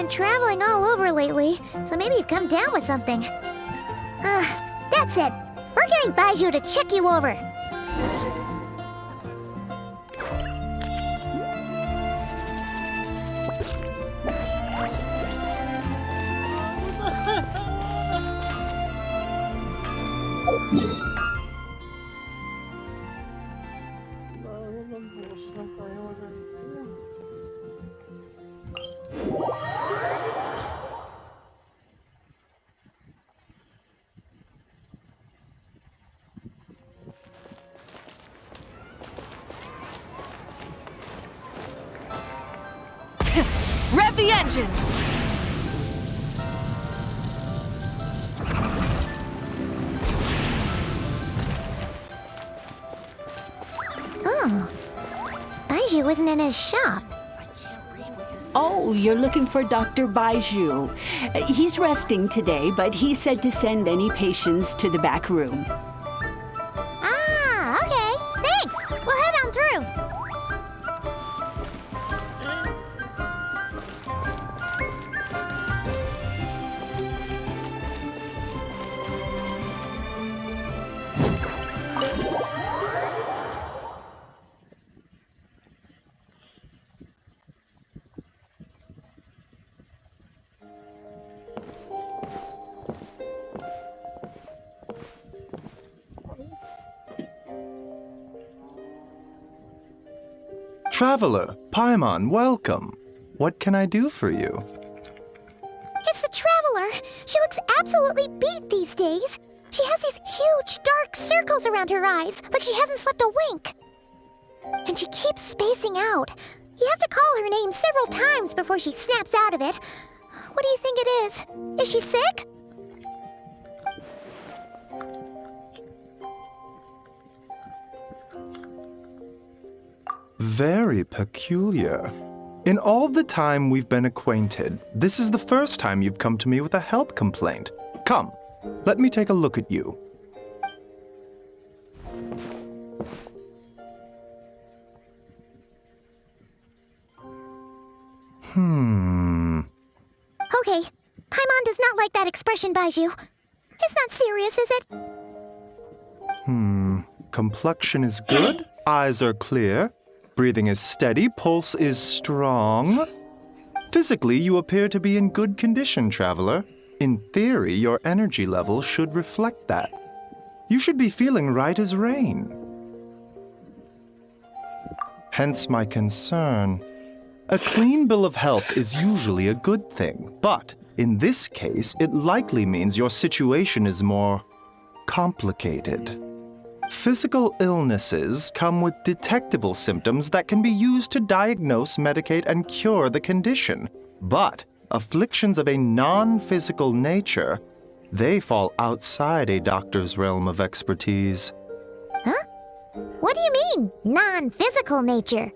been traveling all over lately, so maybe you've come down with something. That's it. We're getting Baiju to check you over. Rev the engines! Oh. Baiju isn't in his shop. Oh, you're looking for Dr. Baiju. He's resting today, but he said to send any patients to the back room. Ah, okay. Thanks. We'll head on through. Traveler, Paimon, welcome. What can I do for you? It's the Traveler. She looks absolutely beat these days. She has these huge dark circles around her eyes, like she hasn't slept a wink. And she keeps spacing out. You have to call her name several times before she snaps out of it. What do you think it is? Is she sick? Very peculiar. In all the time we've been acquainted, this is the first time you've come to me with a health complaint. Come, let me take a look at you. Okay, Paimon does not like that expression, Baiju. It's not serious, is it? Complexion is good, eyes are clear, breathing is steady, pulse is strong. Physically, you appear to be in good condition, Traveler. In theory, your energy level should reflect that. You should be feeling right as rain. Hence my concern. A clean bill of health is usually a good thing, but in this case, it likely means your situation is more complicated. Physical illnesses come with detectable symptoms that can be used to diagnose, medicate, and cure the condition. But afflictions of a non-physical nature, they fall outside a doctor's realm of expertise. Huh? What do you mean, non-physical nature?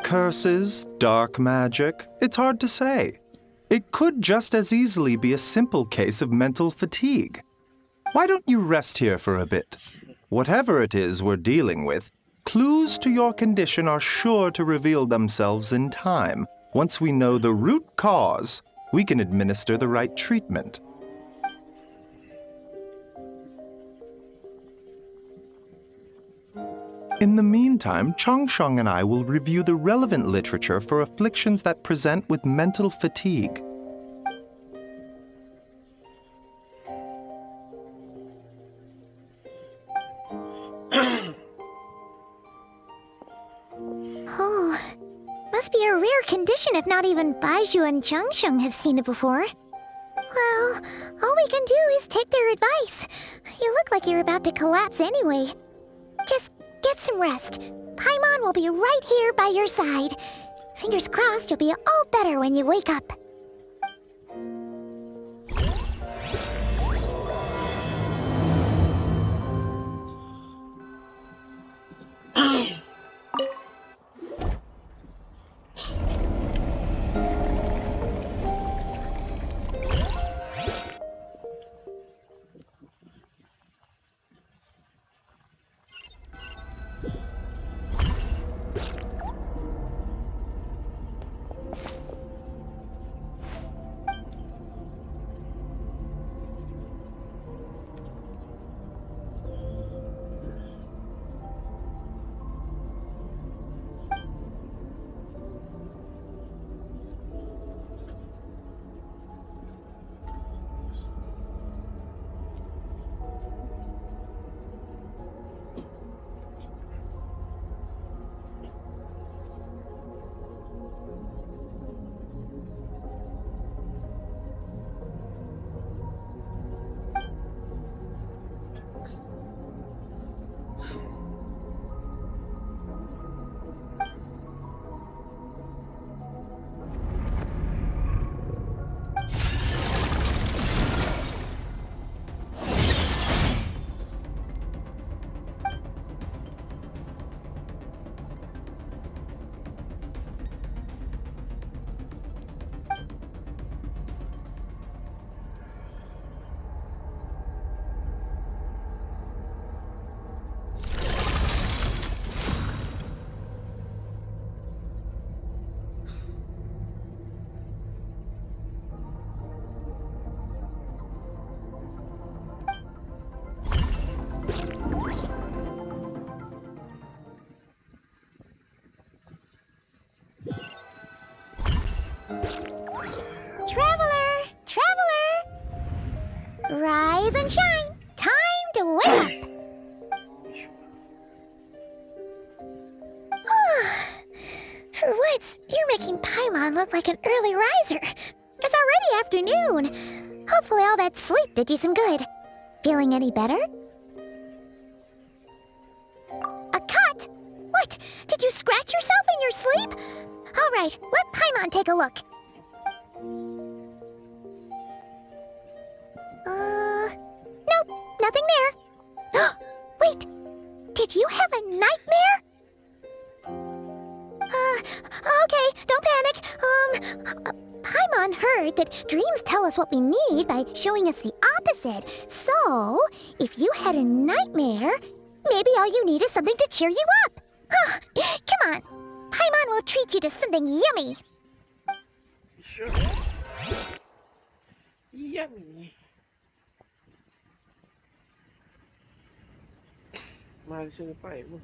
Curses, dark magic, it's hard to say. It could just as easily be a simple case of mental fatigue. Why don't you rest here for a bit? Whatever it is we're dealing with, clues to your condition are sure to reveal themselves in time. Once we know the root cause, we can administer the right treatment. In the meantime, Changsheng and I will review the relevant literature for afflictions that present with mental fatigue. Oh, must be a rare condition if not even Baiju and Changsheng have seen it before. Well, all we can do is take their advice. You look like you're about to collapse anyway. Just get some rest. Paimon will be right here by your side. Fingers crossed you'll be all better when you wake up. For once, you're making Paimon look like an early riser. It's already afternoon. Hopefully all that sleep did you some good. Feeling any better? A cut? What? Did you scratch yourself in your sleep? All right, let Paimon take a look. Nope, nothing there. Wait, did you have a nightmare? Okay, don't panic. Paimon heard that dreams tell us what we need by showing us the opposite. So, if you had a nightmare, maybe all you need is something to cheer you up. Come on, Paimon will treat you to something yummy. Sure. Yummy. Mahal siya na pa mo.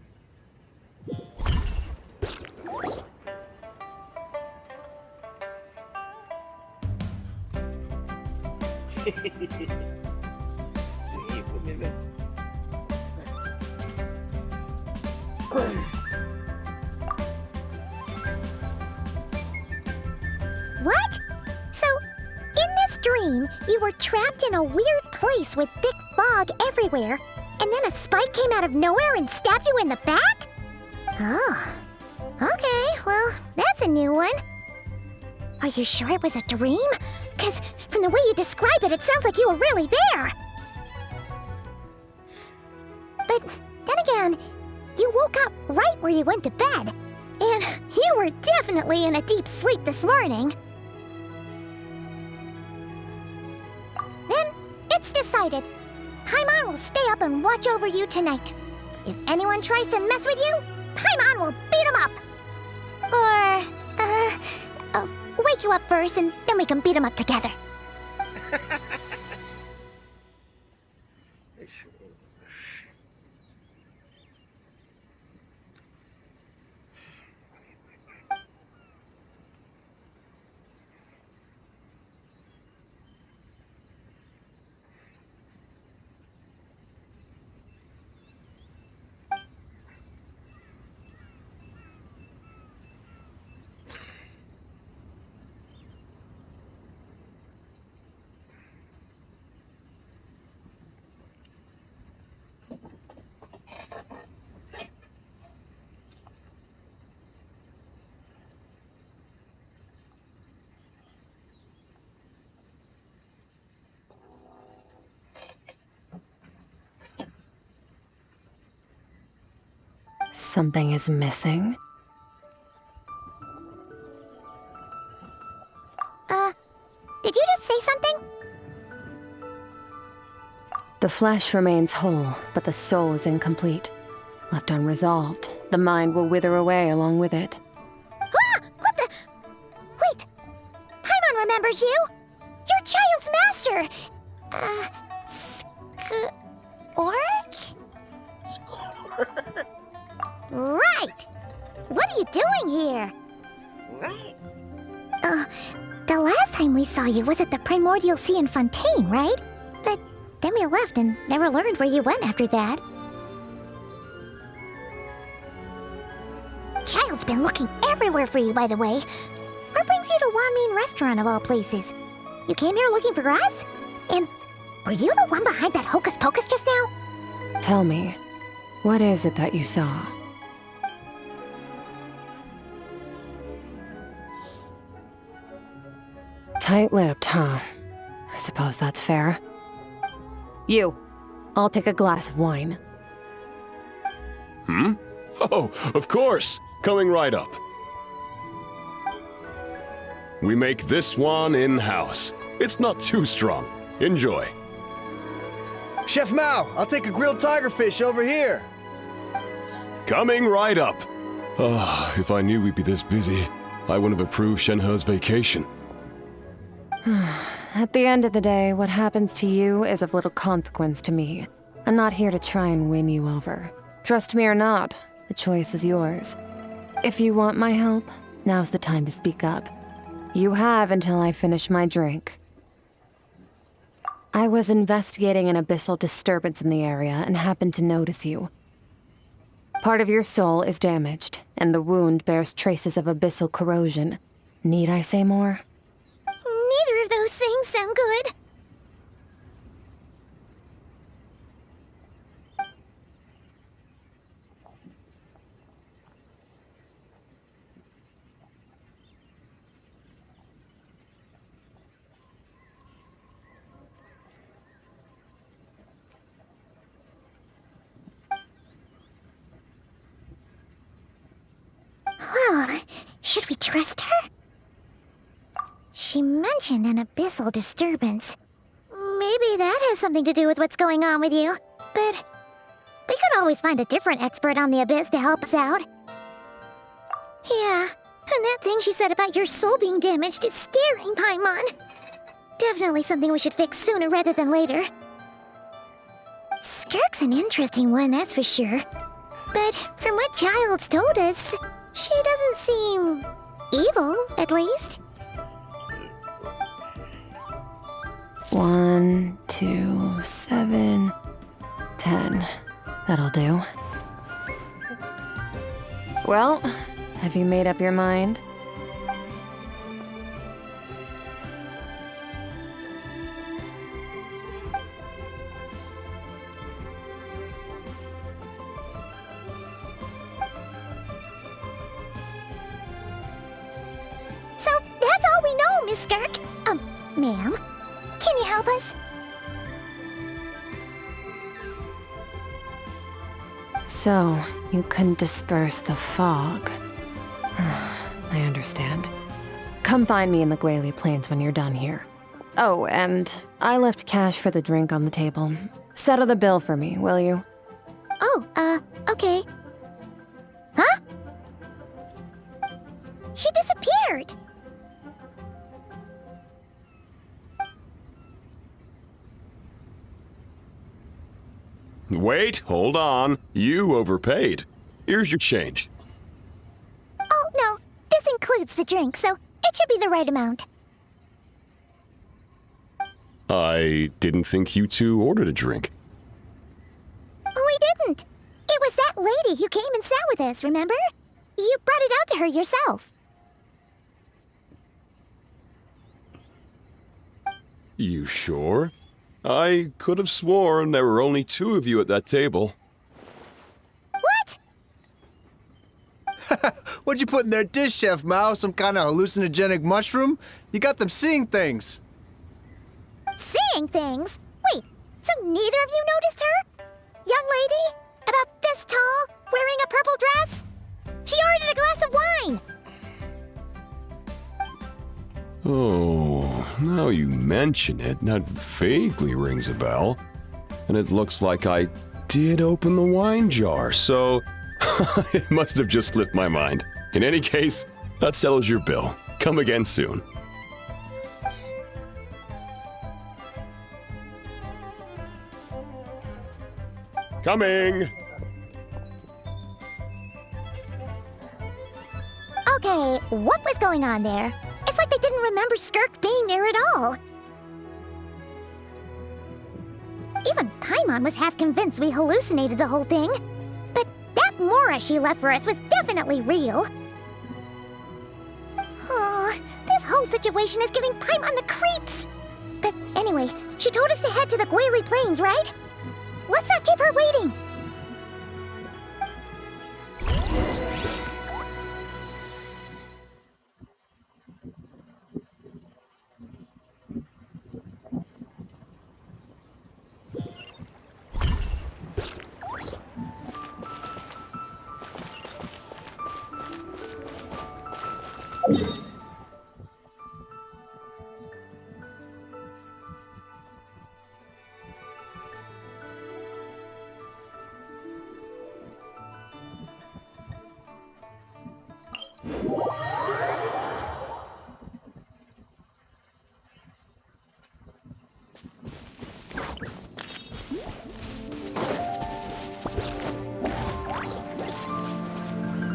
Iipon nila. What? So, in this dream, you were trapped in a weird place with thick fog everywhere, and then a spike came out of nowhere and stabbed you in the back? Oh. Okay, well, that's a new one. Are you sure it was a dream? 'Cause from the way you describe it, it sounds like you were really there. But then again, you woke up right where you went to bed. And you were definitely in a deep sleep this morning. Then, it's decided. Paimon will stay up and watch over you tonight. If anyone tries to mess with you, Paimon will beat him up. Or, wake you up first and then we can beat him up together. Something is missing. Did you just say something? The flesh remains whole, but the soul is incomplete. Left unresolved, the mind will wither away along with it. Ah! What the? Wait! Paimon remembers you! Your child's master! Skirk? Right! What are you doing here? Right. The last time we saw you was at the Primordial Sea in Fontaine, right? But then we left and never learned where you went after that. Child's been looking everywhere for you, by the way. What brings you to Wanmin Restaurant of all places? You came here looking for us? And were you the one behind that hocus pocus just now? Tell me, what is it that you saw? Tight-lipped, huh? I suppose that's fair. You, I'll take a glass of wine. Hmm? Oh, of course! Coming right up. We make this one in-house. It's not too strong. Enjoy. Chef Mao, I'll take a grilled tigerfish over here. Coming right up. Ah, if I knew we'd be this busy, I wouldn't have approved Shenhe's vacation. At the end of the day, what happens to you is of little consequence to me. I'm not here to try and win you over. Trust me or not, the choice is yours. If you want my help, now's the time to speak up. You have until I finish my drink. I was investigating an abyssal disturbance in the area and happened to notice you. Part of your soul is damaged, and the wound bears traces of abyssal corrosion. Need I say more? Neither of those things sound good. Well, should we trust her? She mentioned an abyssal disturbance. Maybe that has something to do with what's going on with you. But we could always find a different expert on the abyss to help us out. Yeah, and that thing she said about your soul being damaged is scaring Paimon. Definitely something we should fix sooner rather than later. Skirk's an interesting one, that's for sure. But from what Childs told us, she doesn't seem evil, at least. 1, 2, 7, 10. That'll do. Well, have you made up your mind? So, that's all we know, Miss Skirk. Ma'am, can you help us? So, you can disperse the fog. I understand. Come find me in the Guili Plains when you're done here. Oh, and I left cash for the drink on the table. Settle the bill for me, will you? Oh, okay. Huh? She disappeared! Wait, hold on. You overpaid. Here's your change. Oh, no. This includes the drink, so it should be the right amount. I didn't think you two ordered a drink. We didn't. It was that lady who came and sat with us, remember? You brought it out to her yourself. You sure? I could have sworn there were only 2 of you at that table. What? What'd you put in their dish, Chef Mao? Some kind of hallucinogenic mushroom? You got them seeing things. Seeing things? Wait, so neither of you noticed her? Young lady? About this tall, wearing a purple dress? She ordered a glass of wine! Oh, now you mention it, that vaguely rings a bell. And it looks like I did open the wine jar, so it must have just slipped my mind. In any case, that settles your bill. Come again soon. Coming! Okay, what was going on there? It's like they didn't remember Skirk being there at all. Even Paimon was half convinced we hallucinated the whole thing. But that Mora she left for us was definitely real. Oh, this whole situation is giving Paimon the creeps. But anyway, she told us to head to the Guili Plains, right? Let's not keep her waiting.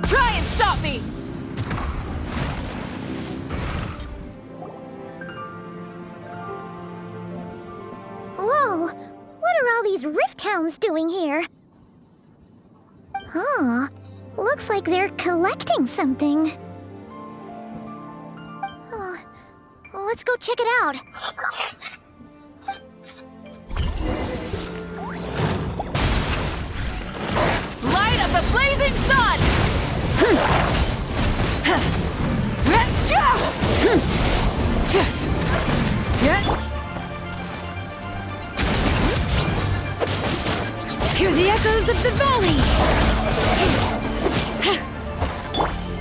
Try and stop me! Whoa, what are all these rift hounds doing here? Oh, Huh. Looks like they're collecting something. Oh, let's go check it out. Light of the blazing sun! Hear the echoes of the valley!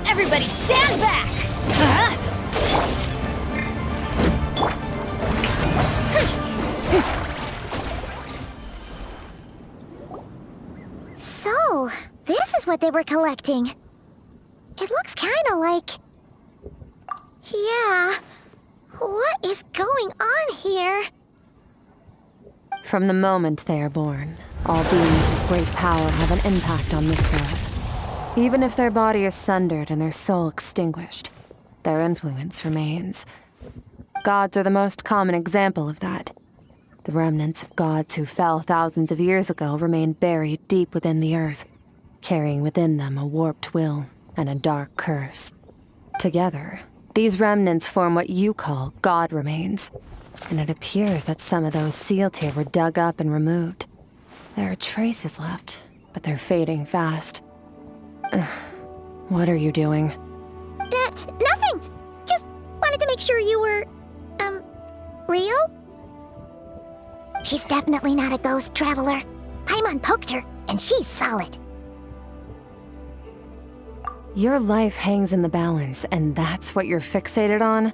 Everybody stand back! So, this is what they were collecting. It looks kinda like... Yeah. What is going on here? From the moment they are born, all beings with great power have an impact on this world. Even if their body is sundered and their soul extinguished, their influence remains. Gods are the most common example of that. The remnants of gods who fell thousands of years ago remain buried deep within the earth, carrying within them a warped will and a dark curse. Together, these remnants form what you call god remains, and it appears that some of those sealed here were dug up and removed. There are traces left, but they're fading fast. What are you doing? Nothing! Just wanted to make sure you were, real? She's definitely not a ghost traveler. Paimon poked her, and she's solid. Your life hangs in the balance, and that's what you're fixated on?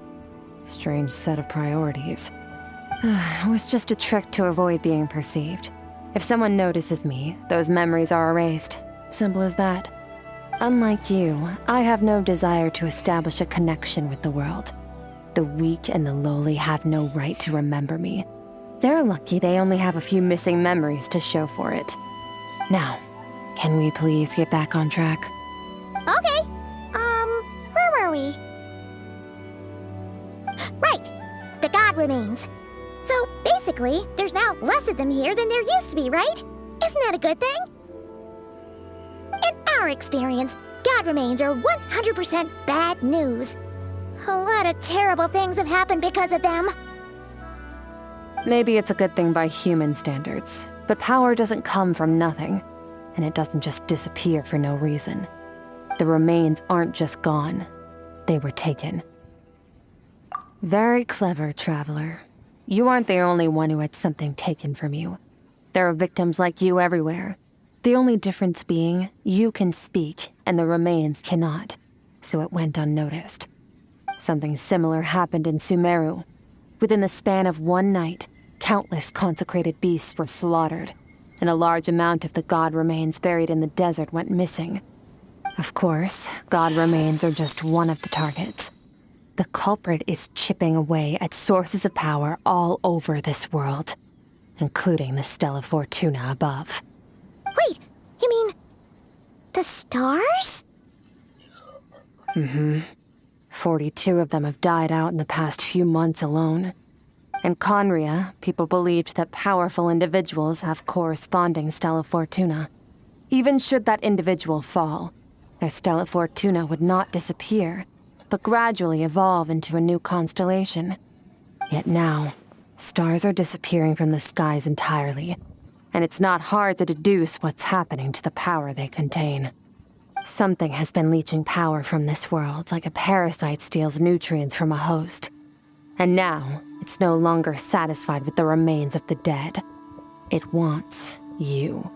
Strange set of priorities. It was just a trick to avoid being perceived. If someone notices me, those memories are erased. Simple as that. Unlike you, I have no desire to establish a connection with the world. The weak and the lowly have no right to remember me. They're lucky they only have a few missing memories to show for it. Now, can we please get back on track? Okay. Where were we? Right. The god remains. So, basically, there's now less of them here than there used to be, right? Isn't that a good thing? In our experience, god remains are 100% bad news. A lot of terrible things have happened because of them. Maybe it's a good thing by human standards, but power doesn't come from nothing, and it doesn't just disappear for no reason. The remains aren't just gone, they were taken. Very clever, traveler. You aren't the only one who had something taken from you. There are victims like you everywhere. The only difference being, you can speak, and the remains cannot, so it went unnoticed. Something similar happened in Sumeru. Within the span of one night, countless consecrated beasts were slaughtered, and a large amount of the god remains buried in the desert went missing. Of course, god remains are just one of the targets. The culprit is chipping away at sources of power all over this world, including the Stella Fortuna above. Wait, you mean... the stars? 42 of them have died out in the past few months alone. In Conria, people believed that powerful individuals have corresponding Stella Fortuna. Even should that individual fall, their Stella Fortuna would not disappear, but gradually evolve into a new constellation. Yet now, stars are disappearing from the skies entirely, and it's not hard to deduce what's happening to the power they contain. Something has been leeching power from this world like a parasite steals nutrients from a host. And now, it's no longer satisfied with the remains of the dead. It wants you.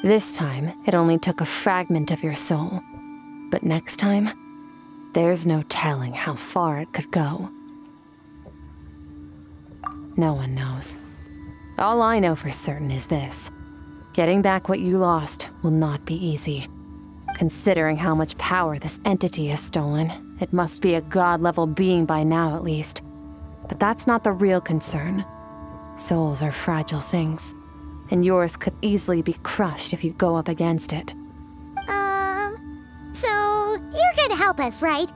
This time, it only took a fragment of your soul. But next time, there's no telling how far it could go. No one knows. All I know for certain is this. Getting back what you lost will not be easy. Considering how much power this entity has stolen, it must be a god-level being by now at least. But that's not the real concern. Souls are fragile things, and yours could easily be crushed if you go up against it. So you're gonna help us, right?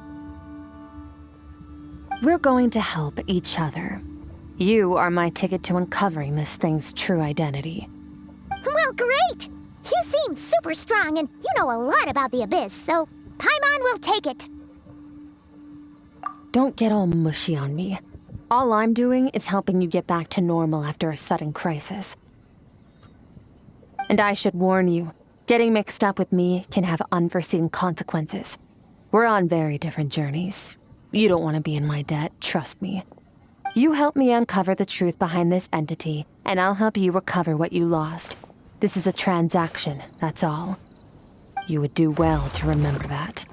We're going to help each other. You are my ticket to uncovering this thing's true identity. Well, great! You seem super strong and you know a lot about the Abyss, so Paimon will take it. Don't get all mushy on me. All I'm doing is helping you get back to normal after a sudden crisis. And I should warn you, getting mixed up with me can have unforeseen consequences. We're on very different journeys. You don't want to be in my debt, trust me. You help me uncover the truth behind this entity, and I'll help you recover what you lost. This is a transaction, that's all. You would do well to remember that.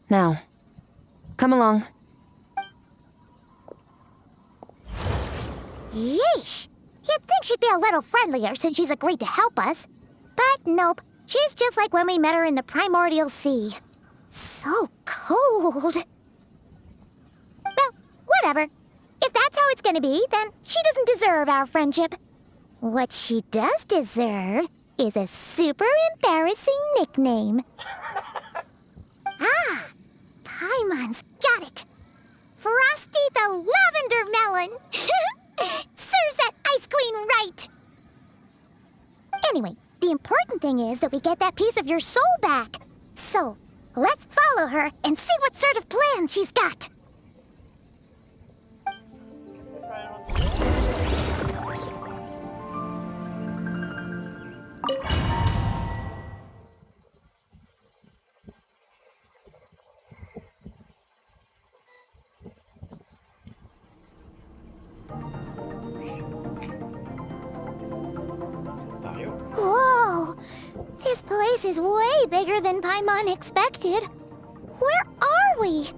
Now, come along. Yeesh! You'd think she'd be a little friendlier since she's agreed to help us. But nope, she's just like when we met her in the primordial sea. So cold. Well, whatever. If that's how it's gonna be, then she doesn't deserve our friendship. What she does deserve is a super embarrassing nickname. Ah, Paimon's got it. Frosty the Lavender Melon. Serves that ice queen right. Anyway, the important thing is that we get that piece of your soul back. So, let's follow her and see what sort of plan she's got. Whoa! This place is way bigger than Paimon expected. Where are we?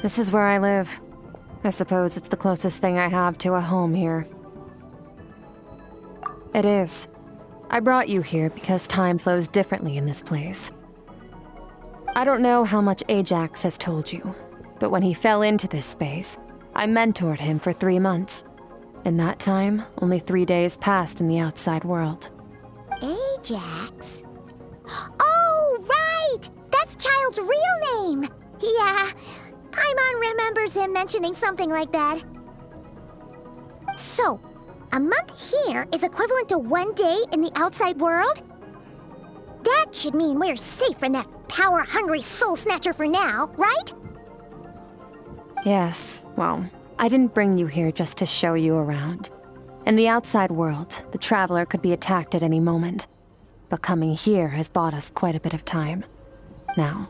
This is where I live. I suppose it's the closest thing I have to a home here. It is. I brought you here because time flows differently in this place. I don't know how much Ajax has told you, but when he fell into this space, I mentored him for 3 months. In that time, only 3 days passed in the outside world. Ajax? Oh, right! That's Child's real name! Yeah, Paimon remembers him mentioning something like that. So, a month here is equivalent to 1 day in the outside world? That should mean we're safe from that power-hungry soul snatcher for now, right? Yes, well, I didn't bring you here just to show you around. In the outside world, the Traveler could be attacked at any moment. But coming here has bought us quite a bit of time. Now,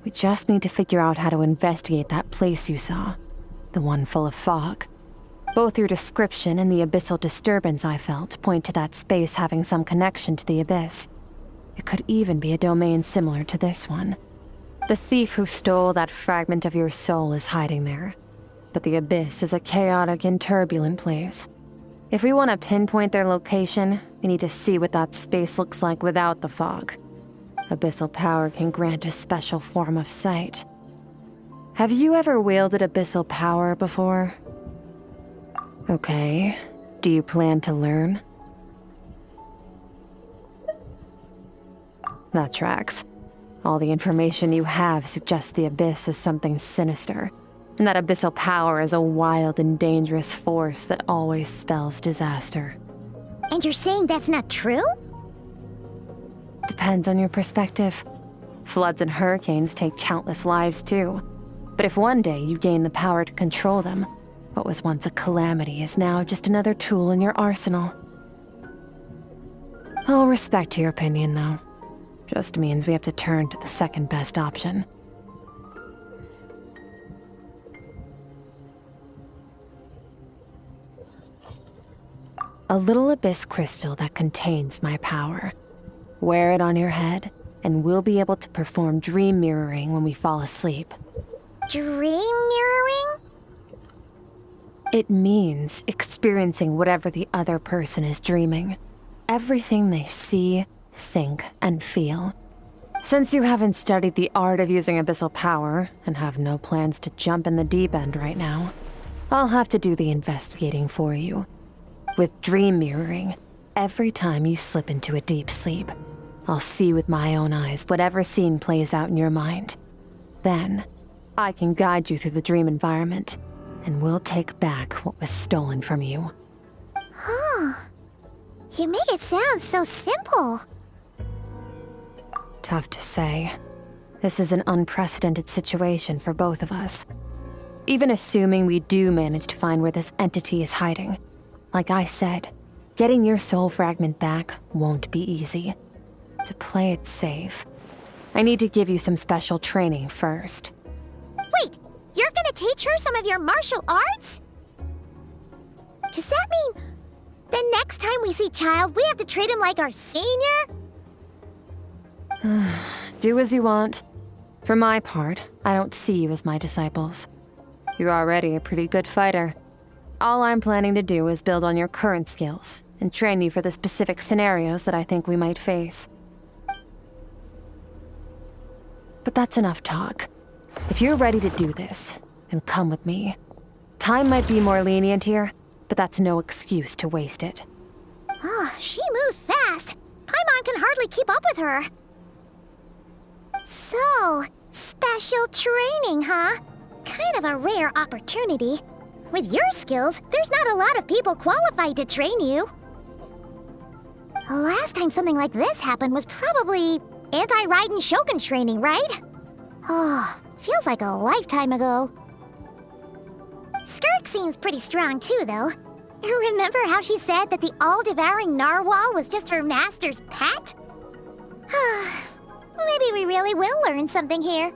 we just need to figure out how to investigate that place you saw. The one full of fog. Both your description and the abyssal disturbance I felt point to that space having some connection to the Abyss. It could even be a domain similar to this one. The thief who stole that fragment of your soul is hiding there. But the Abyss is a chaotic and turbulent place. If we want to pinpoint their location, we need to see what that space looks like without the fog. Abyssal power can grant a special form of sight. Have you ever wielded abyssal power before? Okay. Do you plan to learn? That tracks. All the information you have suggests the Abyss is something sinister, and that abyssal power is a wild and dangerous force that always spells disaster. And you're saying that's not true? Depends on your perspective. Floods and hurricanes take countless lives too. But if one day you gain the power to control them, what was once a calamity is now just another tool in your arsenal. I'll respect your opinion, though. Just means we have to turn to the second best option. A little abyss crystal that contains my power. Wear it on your head, and we'll be able to perform dream mirroring when we fall asleep. Dream mirroring? It means experiencing whatever the other person is dreaming. Everything they see, think, and feel. Since you haven't studied the art of using abyssal power, and have no plans to jump in the deep end right now, I'll have to do the investigating for you. With dream mirroring, every time you slip into a deep sleep, I'll see with my own eyes whatever scene plays out in your mind. Then, I can guide you through the dream environment, and we'll take back what was stolen from you. Huh. You make it sound so simple. Tough to say. This is an unprecedented situation for both of us. Even assuming we do manage to find where this entity is hiding, like I said, getting your soul fragment back won't be easy. To play it safe, I need to give you some special training first. Wait, you're gonna teach her some of your martial arts? Does that mean the next time we see Child, we have to treat him like our senior? Do as you want. For my part, I don't see you as my disciples. You're already a pretty good fighter. All I'm planning to do is build on your current skills and train you for the specific scenarios that I think we might face. But that's enough talk. If you're ready to do this, then come with me. Time might be more lenient here, but that's no excuse to waste it. Oh, she moves fast. Paimon can hardly keep up with her. So, special training, huh? Kind of a rare opportunity. With your skills, there's not a lot of people qualified to train you. The last time something like this happened was probably anti-Raiden Shogun training, right? Oh, feels like a lifetime ago. Skirk seems pretty strong too, though. Remember how she said that the all-devouring narwhal was just her master's pet? Maybe we really will learn something here.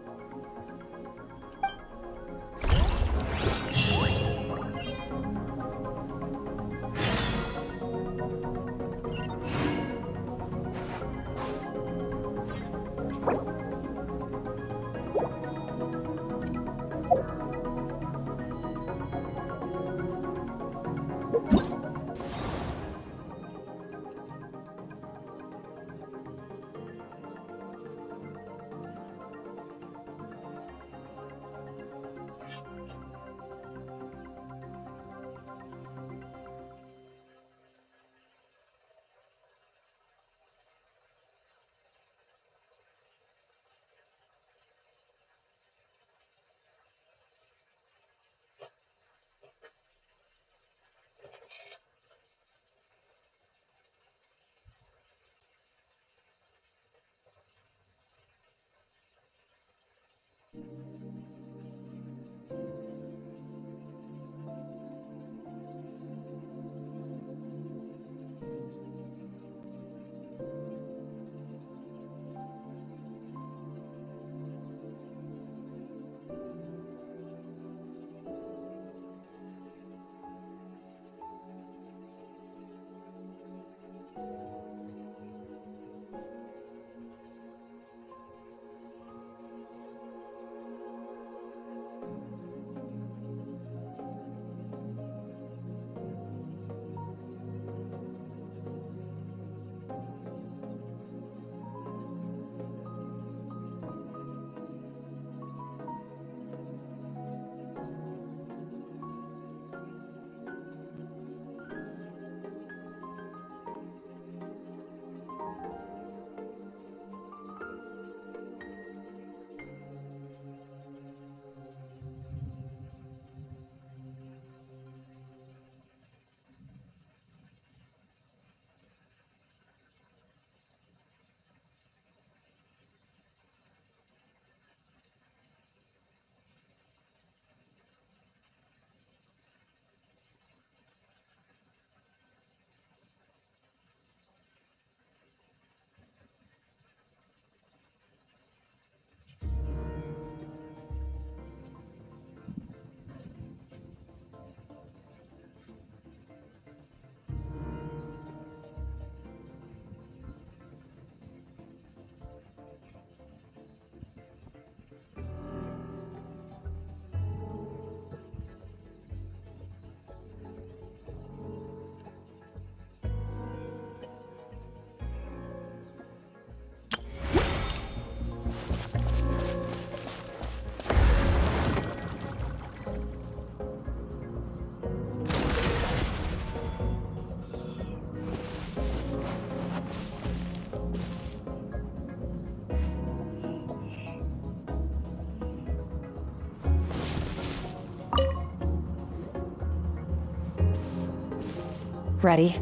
Ready?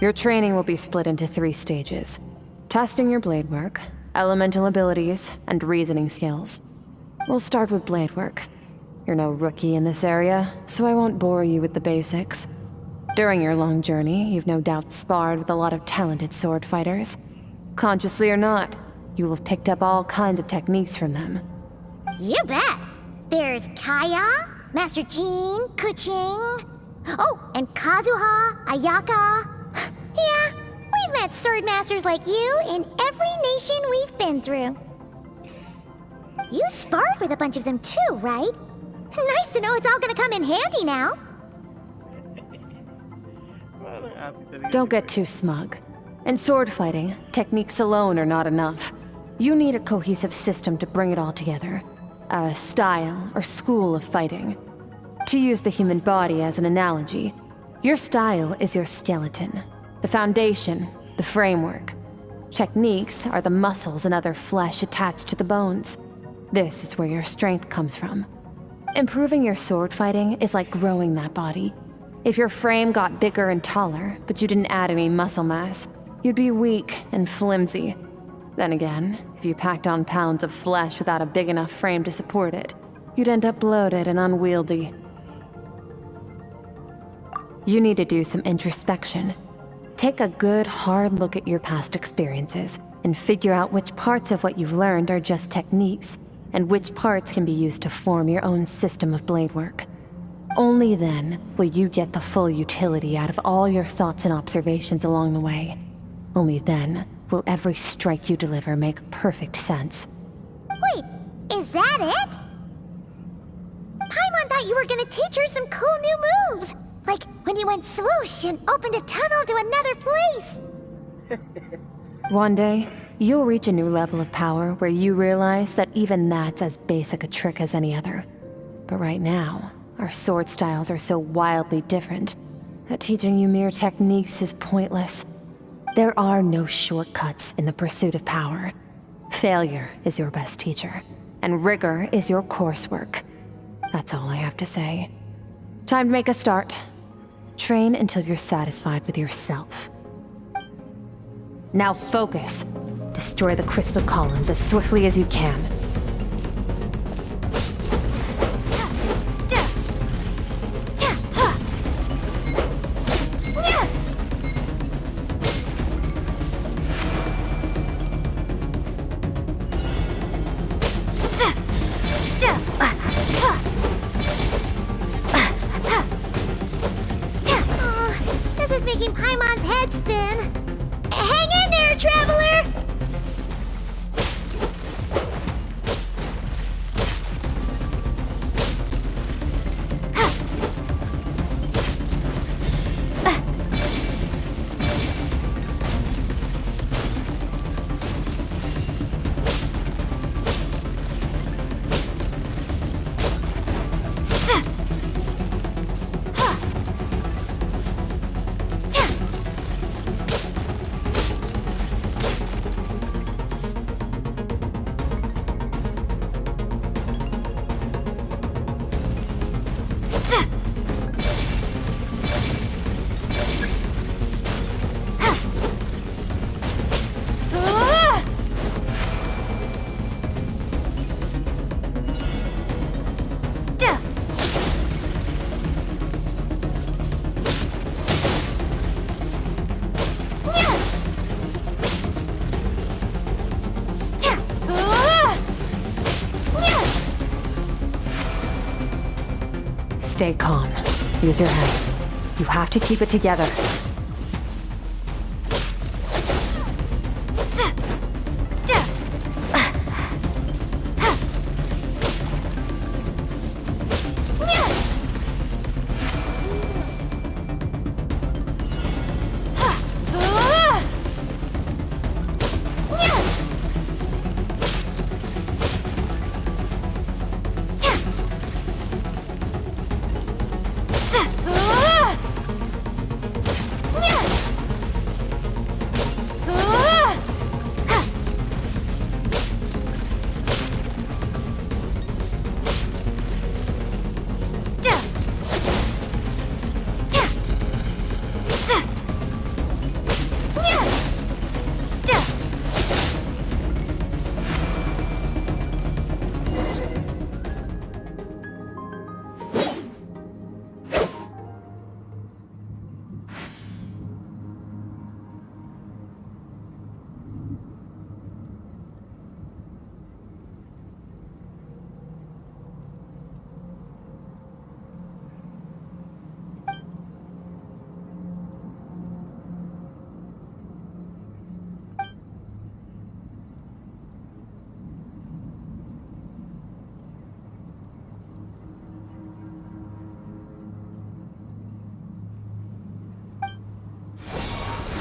Your training will be split into 3 stages. Testing your blade work, elemental abilities, and reasoning skills. We'll start with blade work. You're no rookie in this area, so I won't bore you with the basics. During your long journey, you've no doubt sparred with a lot of talented sword fighters. Consciously or not, you will have picked up all kinds of techniques from them. You bet. There's Kaya, Master Jean, Kuching. Oh, and Kazuha, Ayaka. Yeah, we've met sword masters like you in every nation we've been through. You sparred with a bunch of them too, right? Nice to know it's all gonna come in handy now. Don't get too smug. In sword fighting, techniques alone are not enough. You need a cohesive system to bring it all together. A style or school of fighting. To use the human body as an analogy, your style is your skeleton, the foundation, the framework. Techniques are the muscles and other flesh attached to the bones. This is where your strength comes from. Improving your sword fighting is like growing that body. If your frame got bigger and taller, but you didn't add any muscle mass, you'd be weak and flimsy. Then again, if you packed on pounds of flesh without a big enough frame to support it, you'd end up bloated and unwieldy. You need to do some introspection. Take a good, hard look at your past experiences and figure out which parts of what you've learned are just techniques, and which parts can be used to form your own system of blade work. Only then will you get the full utility out of all your thoughts and observations along the way. Only then will every strike you deliver make perfect sense. Wait, is that it? Paimon thought you were gonna teach her some cool new moves. Like when you went swoosh and opened a tunnel to another place. One day, you'll reach a new level of power where you realize that even that's as basic a trick as any other. But right now, our sword styles are so wildly different that teaching you mere techniques is pointless. There are no shortcuts in the pursuit of power. Failure is your best teacher, and rigor is your coursework. That's all I have to say. Time to make a start. Train until you're satisfied with yourself. Now focus. Destroy the crystal columns as swiftly as you can. This is making Paimon's head spin. Hang in there, traveler! Stay calm. Use your head. You have to keep it together.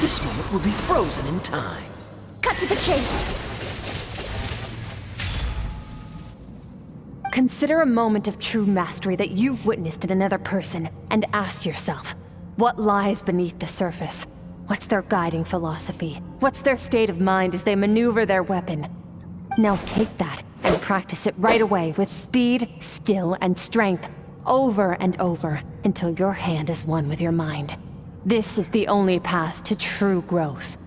This moment will be frozen in time. Cut to the chase. Consider a moment of true mastery that you've witnessed in another person and ask yourself, what lies beneath the surface? What's their guiding philosophy? What's their state of mind as they maneuver their weapon? Now take that and practice it right away with speed, skill, and strength, over and over, until your hand is one with your mind. This is the only path to true growth.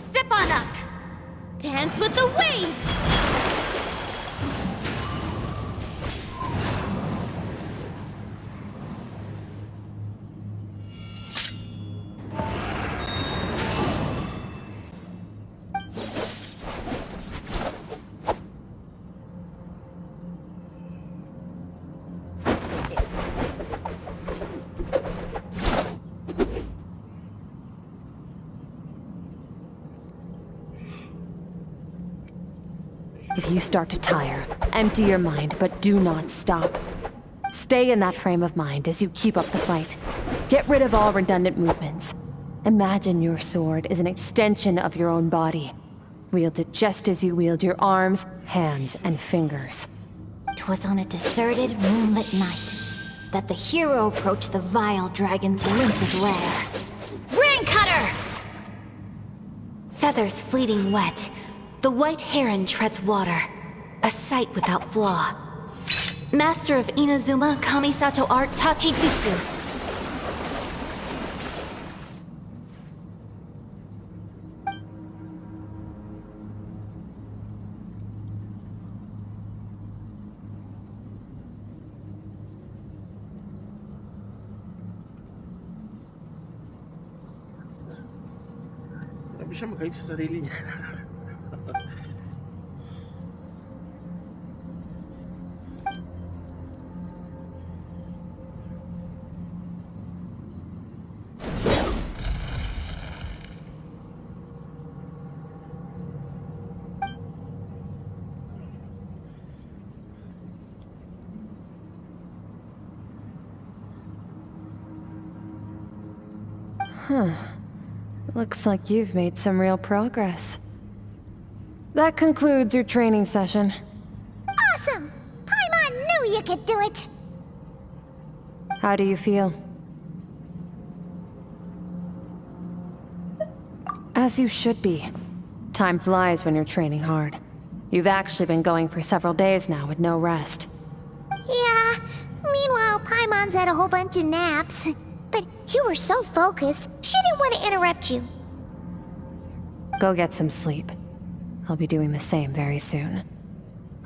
Step on up. Dance with the waves. If you start to tire, empty your mind, but do not stop. Stay in that frame of mind as you keep up the fight. Get rid of all redundant movements. Imagine your sword is an extension of your own body. Wield it just as you wield your arms, hands, and fingers. 'Twas on a deserted, moonlit night that the hero approached the vile dragon's limpid lair. Ring cutter! Feathers fleeting wet, the white heron treads water, a sight without flaw. Master of Inazuma Kamisato art Tachijutsu. Sabi siya magalit sa sarili niya. Looks like you've made some real progress. That concludes your training session. Awesome! Paimon knew you could do it! How do you feel? As you should be. Time flies when you're training hard. You've actually been going for several days now with no rest. Yeah, meanwhile Paimon's had a whole bunch of naps. But you were so focused, she didn't want to interrupt you. Go get some sleep. I'll be doing the same very soon.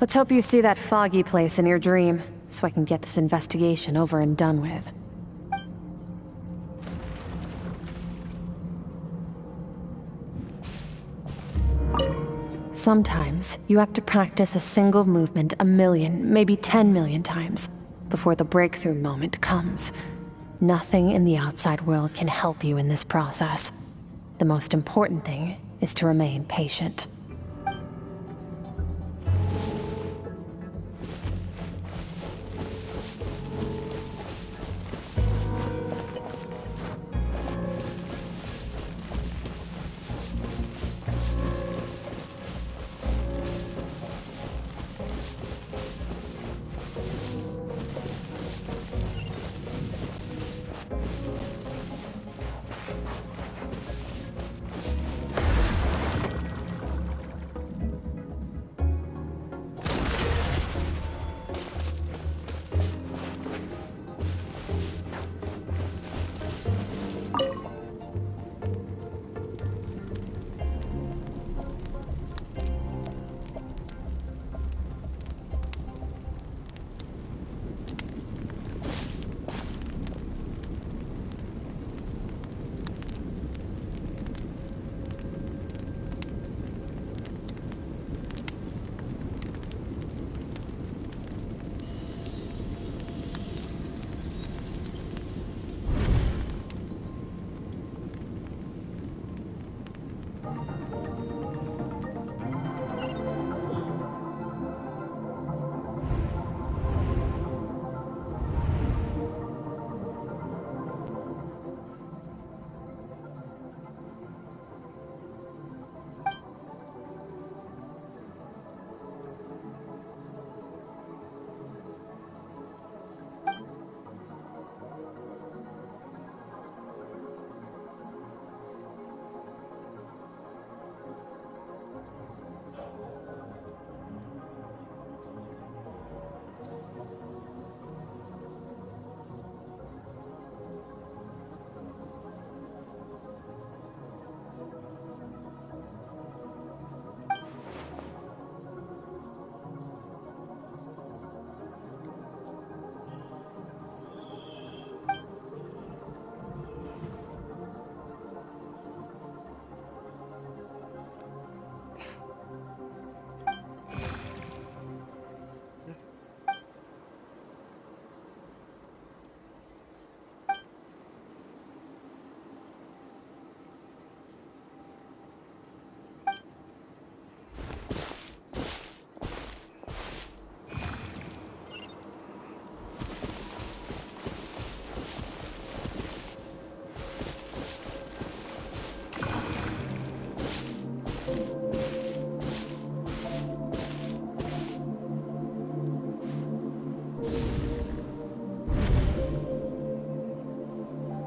Let's hope you see that foggy place in your dream, so I can get this investigation over and done with. Sometimes, you have to practice a single movement 1,000,000, maybe 10,000,000 times, before the breakthrough moment comes. Nothing in the outside world can help you in this process. The most important thing is to remain patient.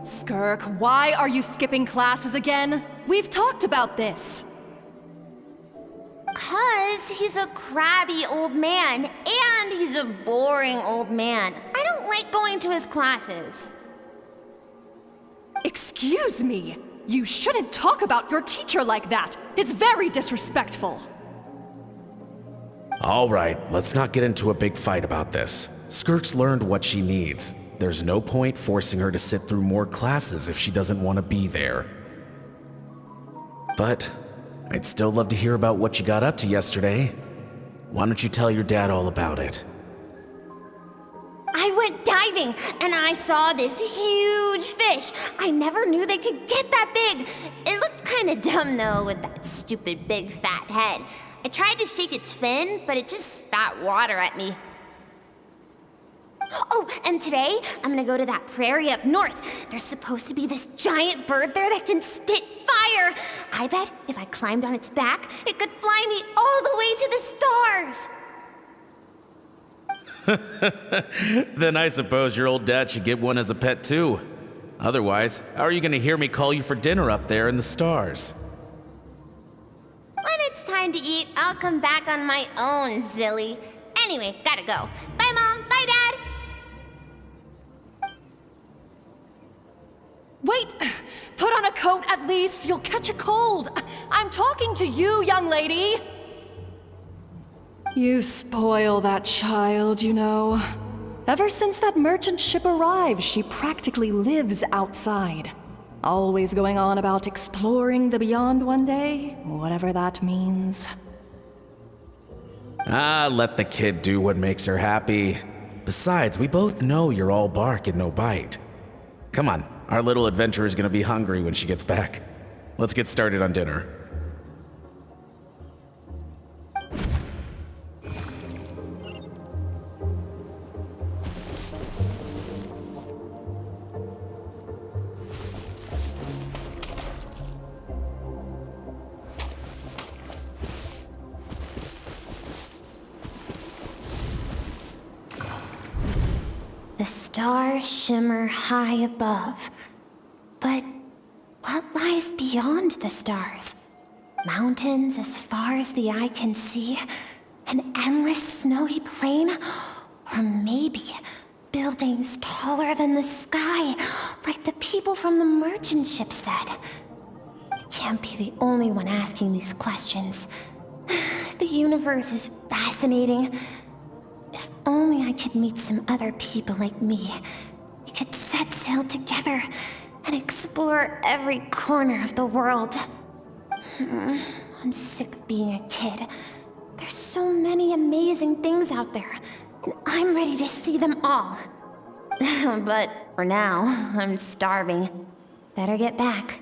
Skirk, why are you skipping classes again? We've talked about this. 'Cause he's a crabby old man, and he's a boring old man. I don't like going to his classes. Excuse me! You shouldn't talk about your teacher like that! It's very disrespectful! All right, let's not get into a big fight about this. Skirk's learned what she needs. There's no point forcing her to sit through more classes if she doesn't want to be there. But I'd still love to hear about what you got up to yesterday. Why don't you tell your dad all about it? I went diving, and I saw this huge fish. I never knew they could get that big. It looked kind of dumb, though, with that stupid big fat head. I tried to shake its fin, but it just spat water at me. Oh, and today, I'm gonna go to that prairie up north. There's supposed to be this giant bird there that can spit fire. I bet if I climbed on its back, it could fly me all the way to the stars. Then I suppose your old dad should get one as a pet too. Otherwise, how are you gonna hear me call you for dinner up there in the stars? When it's time to eat, I'll come back on my own, Zilly. Anyway, gotta go. Bye, Mom. Bye, Dad. Wait! Put on a coat at least, you'll catch a cold! I'm talking to you, young lady! You spoil that child, you know. Ever since that merchant ship arrived, she practically lives outside. Always going on about exploring the beyond one day, whatever that means. Let the kid do what makes her happy. Besides, we both know you're all bark and no bite. Come on, our little adventurer is gonna be hungry when she gets back. Let's get started on dinner. The stars shimmer high above. But what lies beyond the stars? Mountains as far as the eye can see? An endless snowy plain? Or maybe buildings taller than the sky, like the people from the merchant ship said? I can't be the only one asking these questions. The universe is fascinating. If only I could meet some other people like me. We could set sail together and explore every corner of the world. I'm sick of being a kid. There's so many amazing things out there, and I'm ready to see them all. But for now, I'm starving. Better get back.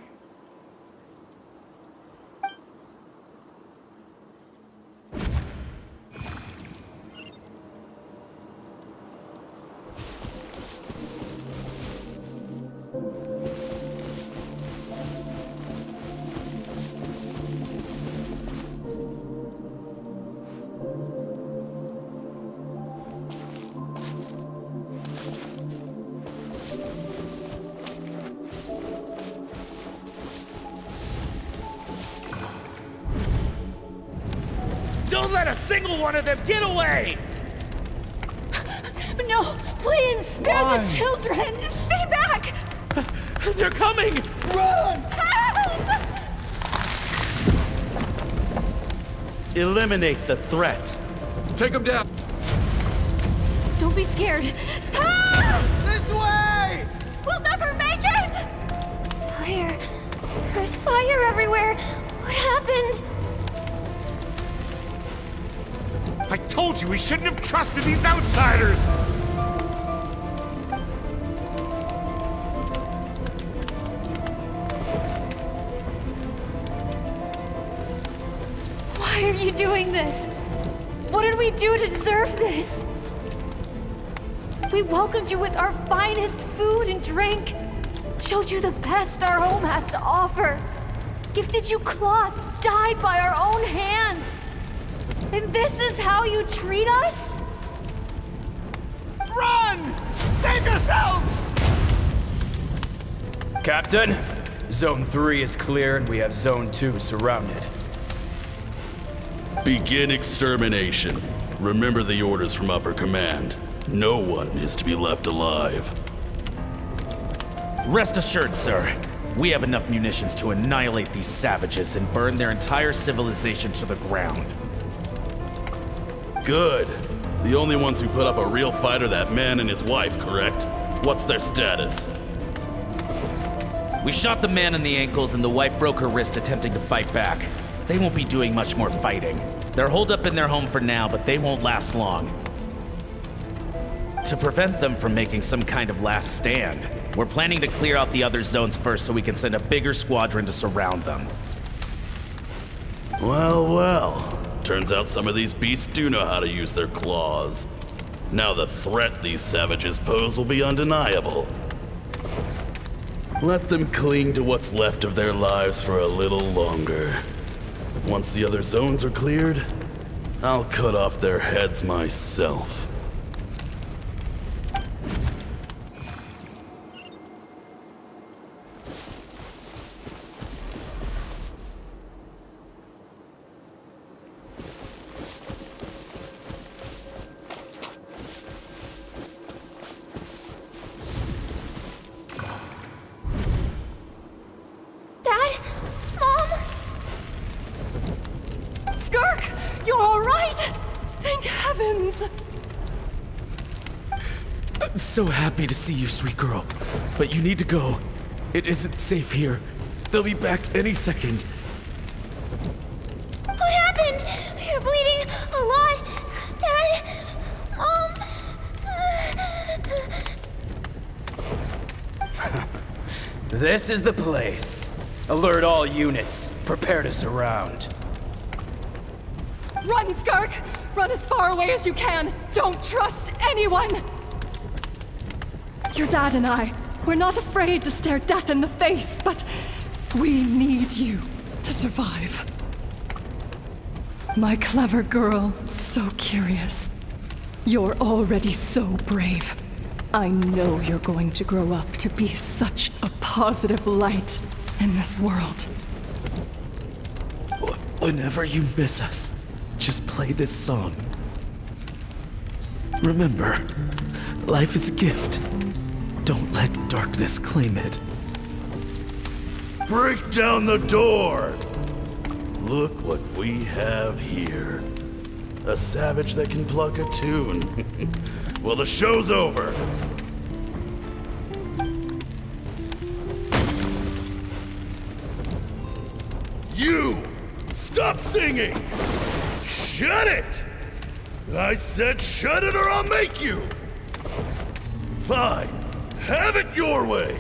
Don't let a single one of them get away! No, please, spare the children! Stay back! They're coming! Run! Help! Eliminate the threat. Take them down! Don't be scared. Help! This way! We'll never make it! Fire. There's fire everywhere. What happened? I told you we shouldn't have trusted these outsiders! Why are you doing this? What did we do to deserve this? We welcomed you with our finest food and drink, showed you the best our home has to offer, gifted you cloth dyed by our own hands. And this is how you treat us? Run! Save yourselves! Captain, Zone 3 is clear and we have Zone 2 surrounded. Begin extermination. Remember the orders from upper command. No one is to be left alive. Rest assured, sir. We have enough munitions to annihilate these savages and burn their entire civilization to the ground. Good. The only ones who put up a real fight are that man and his wife, correct? What's their status? We shot the man in the ankles and the wife broke her wrist attempting to fight back. They won't be doing much more fighting. They're holed up in their home for now, but they won't last long. To prevent them from making some kind of last stand, we're planning to clear out the other zones first so we can send a bigger squadron to surround them. Well, well. Turns out some of these beasts do know how to use their claws. Now the threat these savages pose will be undeniable. Let them cling to what's left of their lives for a little longer. Once the other zones are cleared, I'll cut off their heads myself. Dad? Mom? Skirk, you're all right? Thank heavens. I'm so happy to see you, sweet girl. But you need to go. It isn't safe here. They'll be back any second. What happened? You're bleeding a lot. Dad? Mom? This is the place. Alert all units. Prepare to surround. Run, Skirk! Run as far away as you can! Don't trust anyone! Your dad and I, we're not afraid to stare death in the face, but we need you to survive. My clever girl, so curious. You're already so brave. I know you're going to grow up to be such a positive light in this world. Whenever you miss us, just play this song. Remember, life is a gift. Don't let darkness claim it. Break down the door! Look what we have here. A savage that can pluck a tune. Well, the show's over. You! Stop singing! Shut it! I said shut it or I'll make you! Fine. Have it your way!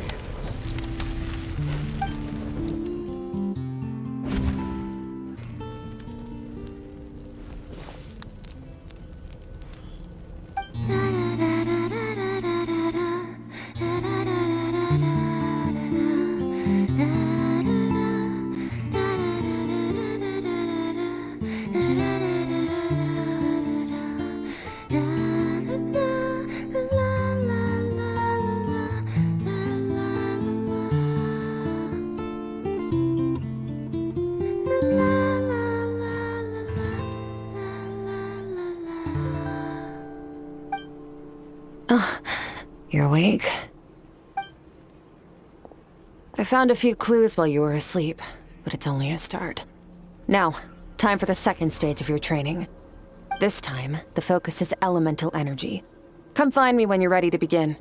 You're awake? I found a few clues while you were asleep, but it's only a start. Now, time for the second stage of your training. This time, the focus is elemental energy. Come find me when you're ready to begin.